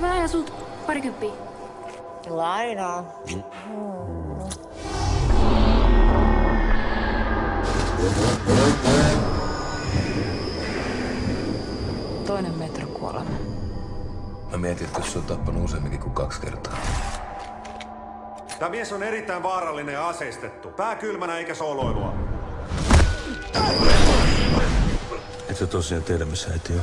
mä lainan sut 20. Lainaa. Toinen metrokuolema. Mä mietin, että jos se on tappanut useamminkin kuin 2 kertaa. Tämä mies on erittäin vaarallinen ja aseistettu. Pää kylmänä eikä sooloilua. Et sä tosiaan tiedä, missä äiti on?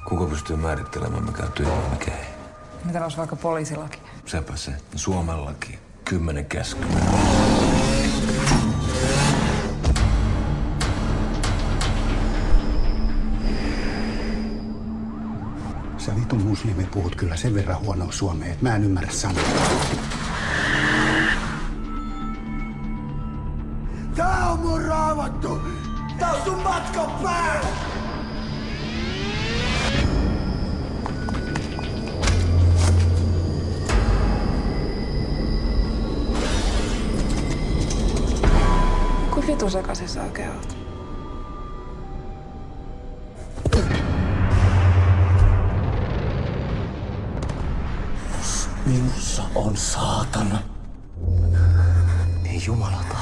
Kuka pystyy määrittelemään, mikä on tyhjä, mikä ei? Mitä olisi vaikka poliisilaki? Sepä se. Suomen laki. 10 käskyä. Sä vitun muslimi puhut kyllä sen verran huonoa suomea, että mä en ymmärrä sanoa. Tää on mun raamattu! Tää on sun matkan päällä! Kuin vitu sekaisin sä oikein oot? Minussa on saatana. Ei jumalata.